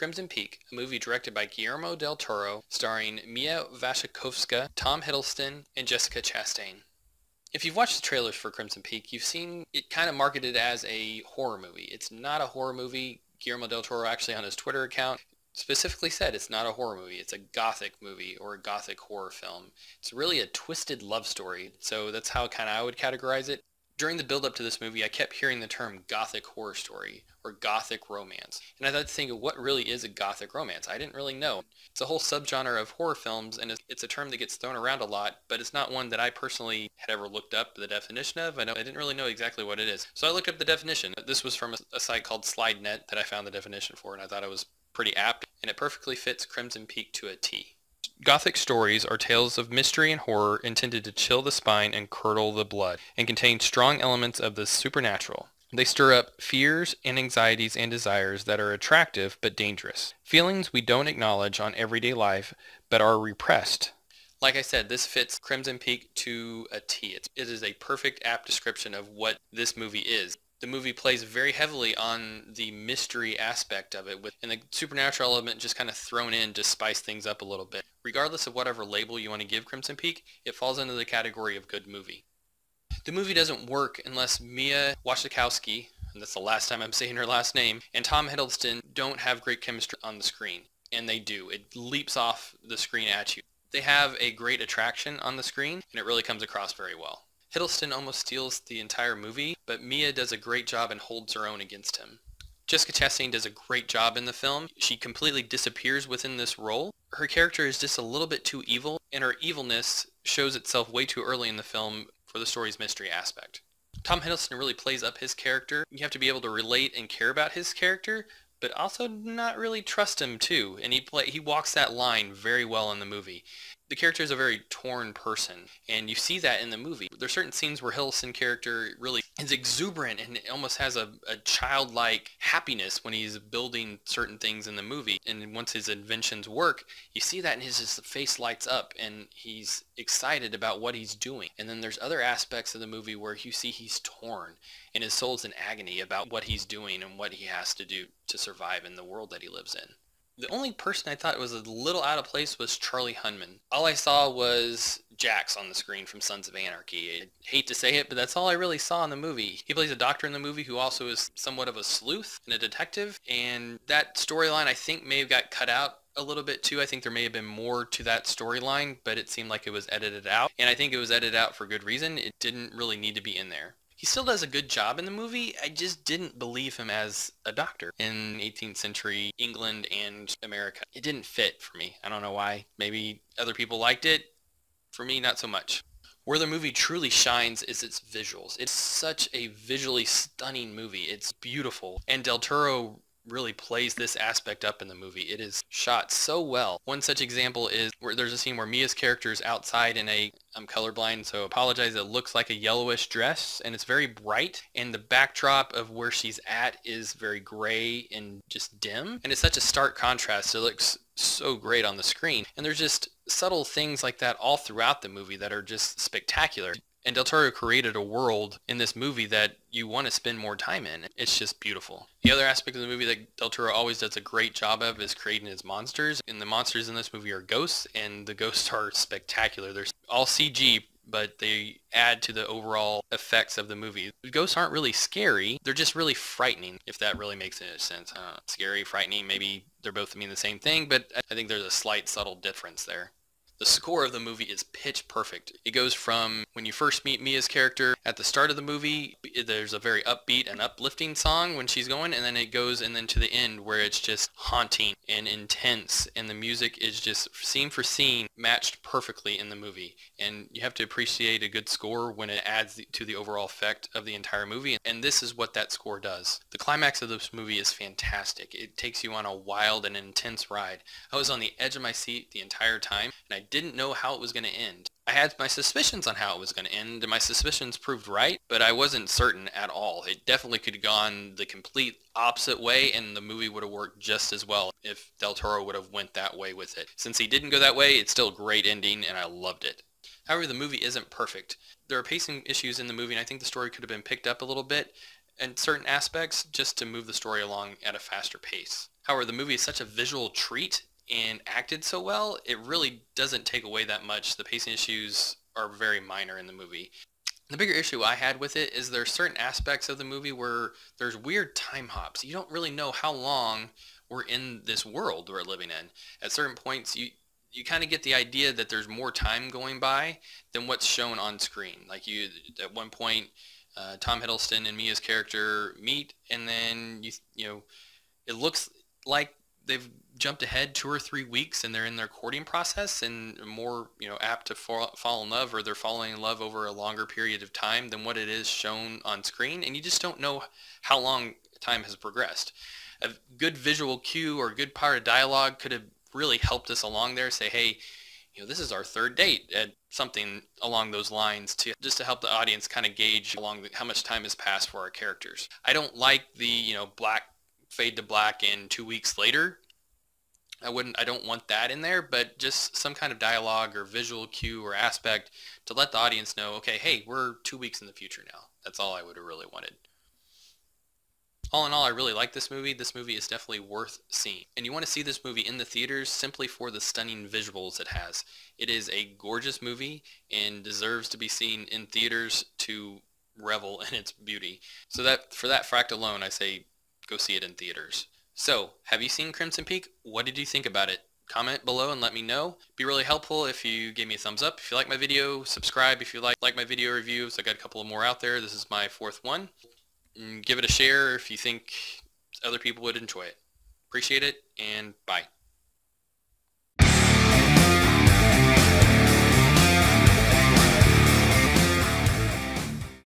Crimson Peak, a movie directed by Guillermo del Toro, starring Mia Wasikowska, Tom Hiddleston, and Jessica Chastain. If you've watched the trailers for Crimson Peak, you've seen it kind of marketed as a horror movie. It's not a horror movie. Guillermo del Toro actually on his Twitter account specifically said it's not a horror movie. It's a gothic movie or a gothic horror film. It's really a twisted love story. So that's how kind of I would categorize it. During the build-up to this movie, I kept hearing the term gothic horror story or gothic romance. And I had to think of what really is a gothic romance. I didn't really know. It's a whole subgenre of horror films, and it's a term that gets thrown around a lot, but it's not one that I personally had ever looked up the definition of. I didn't really know exactly what it is. So I looked up the definition. This was from a site called SlideNet that I found the definition for, and I thought it was pretty apt, and it perfectly fits Crimson Peak to a T. Gothic stories are tales of mystery and horror intended to chill the spine and curdle the blood, and contain strong elements of the supernatural. They stir up fears and anxieties and desires that are attractive but dangerous. Feelings we don't acknowledge on everyday life but are repressed. Like I said, this fits Crimson Peak to a T. It is a perfect apt description of what this movie is. The movie plays very heavily on the mystery aspect of it, and the supernatural element just kind of thrown in to spice things up a little bit. Regardless of whatever label you want to give Crimson Peak, it falls into the category of good movie. The movie doesn't work unless Mia Wasikowska, and that's the last time I'm saying her last name, and Tom Hiddleston don't have great chemistry on the screen. And they do. It leaps off the screen at you. They have a great attraction on the screen, and it really comes across very well. Hiddleston almost steals the entire movie, but Mia does a great job and holds her own against him. Jessica Chastain does a great job in the film. She completely disappears within this role. Her character is just a little bit too evil, and her evilness shows itself way too early in the film for the story's mystery aspect. Tom Hiddleston really plays up his character. You have to be able to relate and care about his character, but also not really trust him too, and he walks that line very well in the movie. The character is a very torn person, and you see that in the movie. There's certain scenes where Hiddleston character really is exuberant and almost has a childlike happiness when he's building certain things in the movie. And once his inventions work, you see that and his face lights up and he's excited about what he's doing. And then there's other aspects of the movie where you see he's torn and his soul's in agony about what he's doing and what he has to do to survive in the world that he lives in. The only person I thought was a little out of place was Charlie Hunnam. All I saw was Jax on the screen from Sons of Anarchy. I hate to say it, but that's all I really saw in the movie. He plays a doctor in the movie who also is somewhat of a sleuth and a detective, and that storyline I think may have got cut out a little bit too. I think there may have been more to that storyline, but it seemed like it was edited out, and I think it was edited out for good reason. It didn't really need to be in there. He still does a good job in the movie. I just didn't believe him as a doctor in 18th century England and America. It didn't fit for me. I don't know why. Maybe other people liked it. For me, not so much. Where the movie truly shines is its visuals. It's such a visually stunning movie. It's beautiful. And Del Toro really plays this aspect up in the movie. It is shot so well. One such example is where there's a scene where Mia's character is outside in I'm colorblind, so apologize, it looks like a yellowish dress, and it's very bright, and the backdrop of where she's at is very gray and just dim, and it's such a stark contrast. It looks so great on the screen, and there's just subtle things like that all throughout the movie that are just spectacular. And Del Toro created a world in this movie that you want to spend more time in. It's just beautiful. The other aspect of the movie that Del Toro always does a great job of is creating his monsters. And the monsters in this movie are ghosts, and the ghosts are spectacular. They're all CG, but they add to the overall effects of the movie. The ghosts aren't really scary. They're just really frightening, if that really makes any sense. Scary, frightening, maybe they're both mean the same thing, but I think there's a slight subtle difference there. The score of the movie is pitch perfect. It goes from when you first meet Mia's character at the start of the movie, there's a very upbeat and uplifting song when she's going, and then it goes and then to the end where it's just haunting and intense, and the music is just scene for scene matched perfectly in the movie. And you have to appreciate a good score when it adds to the overall effect of the entire movie, and this is what that score does. The climax of this movie is fantastic. It takes you on a wild and intense ride. I was on the edge of my seat the entire time, and I didn't know how it was going to end. I had my suspicions on how it was going to end, and my suspicions proved right, but I wasn't certain at all. It definitely could have gone the complete opposite way, and the movie would have worked just as well if Del Toro would have went that way with it. Since he didn't go that way, it's still a great ending, and I loved it. However, the movie isn't perfect. There are pacing issues in the movie, and I think the story could have been picked up a little bit in certain aspects just to move the story along at a faster pace. However, the movie is such a visual treat and acted so well, it really doesn't take away that much. The pacing issues are very minor in the movie. The bigger issue I had with it is there's certain aspects of the movie where there's weird time hops. You don't really know how long we're in this world we're living in. At certain points, you kind of get the idea that there's more time going by than what's shown on screen. Like you, at one point, Tom Hiddleston and Mia's character meet, and then you know it looks like they've jumped ahead 2 or 3 weeks and they're in their courting process and more apt to fall in love, or they're falling in love over a longer period of time than what it is shown on screen, and you just don't know how long time has progressed. A good visual cue or a good part of dialogue could have really helped us along there. Say, hey, this is our third date, at something along those lines, to just to help the audience kind of gauge how much time has passed for our characters. I don't like the black fade to black in 2 weeks later. I don't want that in there, but just some kind of dialogue or visual cue or aspect to let the audience know, okay, hey, we're 2 weeks in the future now. That's all I would have really wanted. All in all, I really like this movie. This movie is definitely worth seeing. And you want to see this movie in the theaters simply for the stunning visuals it has. It is a gorgeous movie and deserves to be seen in theaters to revel in its beauty. So that for that fact alone, I say go see it in theaters. So, have you seen Crimson Peak? What did you think about it? Comment below and let me know. It'd be really helpful if you gave me a thumbs up. If you like my video, subscribe if you like my video reviews. I got a couple more out there. This is my 4th one. And give it a share if you think other people would enjoy it. Appreciate it, and bye.